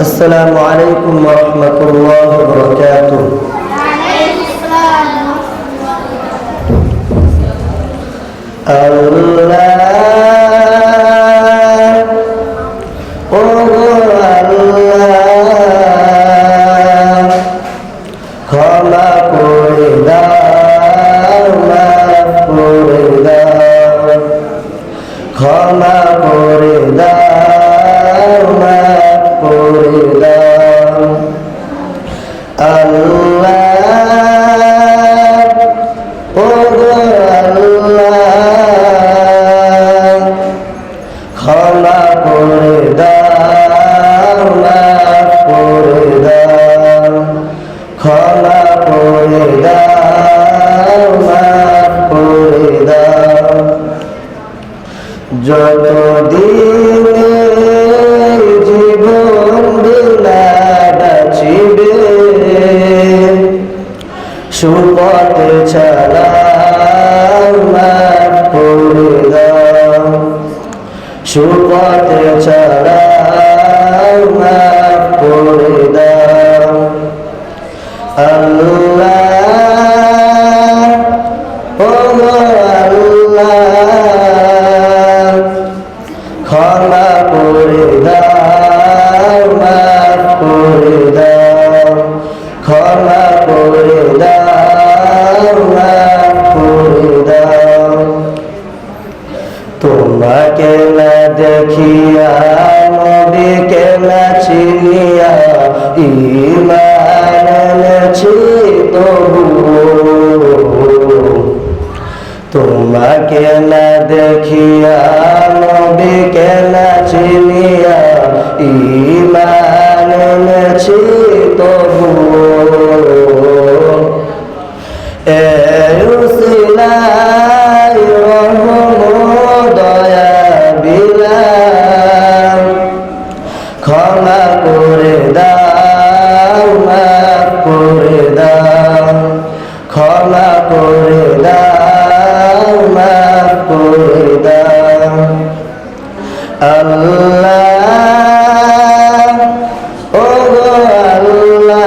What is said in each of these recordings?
السلام عليكم ورحمة الله وبركاته. ক্ষমা করে দাও, মাফ করে দাও, ক্ষমা করে দাও, মাফ করে দাও। আল্লাহ, ও গো আল্লাহ, ক্ষমা করে দাও, মাফ করে দাও, ক্ষমা করে দাও, মাফ করে দাও। যতদিন জীবন বিনা বাঁচিবে, সুপথে চালাও, মাফ করে দাও, সুপথে চালাও, মাফ করে দাও। আল্লাহ, ও আল্লাহ, ক্ষমা করে দাও, মাফ করে দাও, ক্ষমা করে দাও, মাফ করে দাও। তোমাকে না দেখিয়া, নবীকে না চিনিয়া, ঈমান এনেছি তবু। তোমাকে না দেখিয়া, নবীকে না চিনিয়া, ঈমান এনেছি তবু। এই উসিলায় রহম দয়া বিলাম, ক্ষমা করে দাও, মাফ করে দাও, ক্ষমা করে দাও, মাফ করে দাও। আল্লাহ, ও গো আল্লাহ,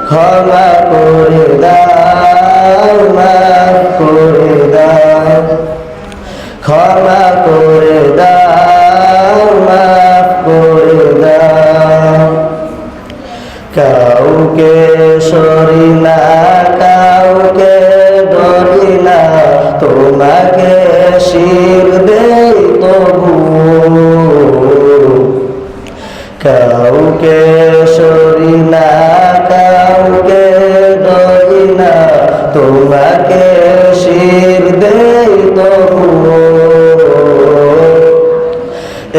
ক্ষমা করে দাও, মাফ করে দাও, ক্ষমা করে দাও, মাফ করে দাও। কাউকে সরি না, কাউকে ডরি না, তোমাকে শির দেই তবু। কাউকে সরি না, কাউকে ডরি না, তোমাকে শির দেই তবু।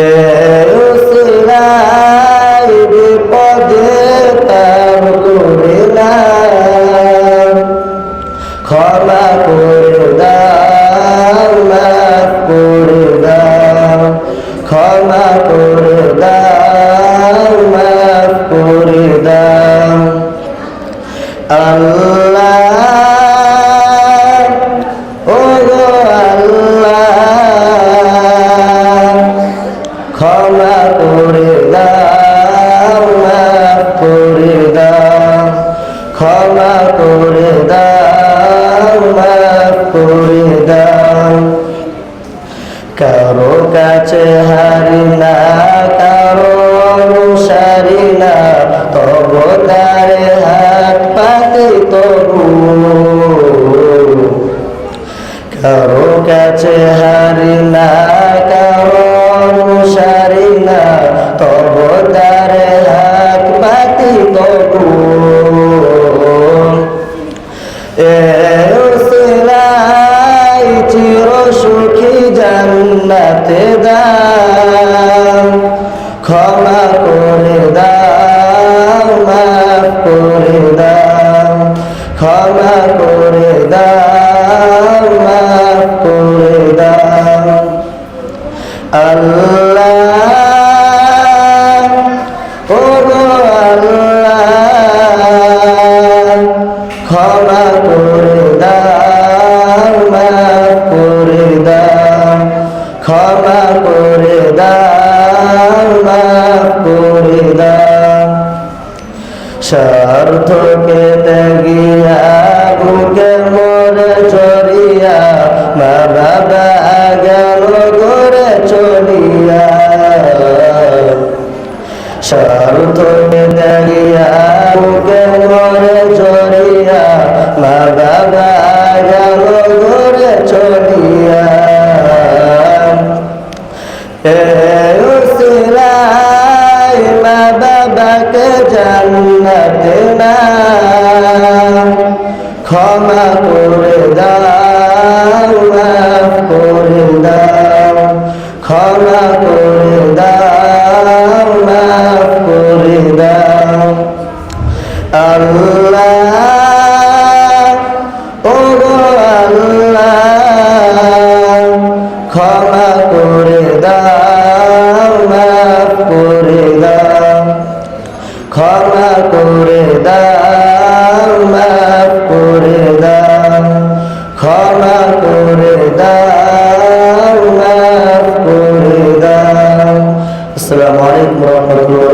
এই উসিলায় বিপদে পার করে না, ক্ষমা করে দাও, মাফ করে দাও, ক্ষমা করে দাও, মাফ করে দাও। আল্লাহ, ও গো আল্লাহ, ক্ষমা করে দাও, মাফ করে দাও, ক্ষমা করে দাও, মাফ করে দাও। কারো কাছে হারি না, কারো অনুসারী না, তবু তারে হাত পাতি তবু। কারো কাছে হারি না, কারো অনুসারী না, তবু তারে হাত পাতি তবু। এই উসিলায় চির সুখী জান্নাতে দাও, চড়িয়া শরত দেখিয়া বুকে মরে চড়িয়া মা বাবা গেল ঘরে চড়িয়া উসিলাই মা বাবাকে জান্নাতে না ক্ষমা করে দাও মাফ করে দাও ক্ষমা করে দাও মাফ করে দাও আল্লাহ ও গো আল্লাহ ক্ষমা করে দাও মাফ করে দাও ক্ষমা করে দাও মাফ করে দাও ক্ষমা করে দাও মাফ করে দাও আসসালামু আলাইকুম ওয়া রাহমাতুল্লাহ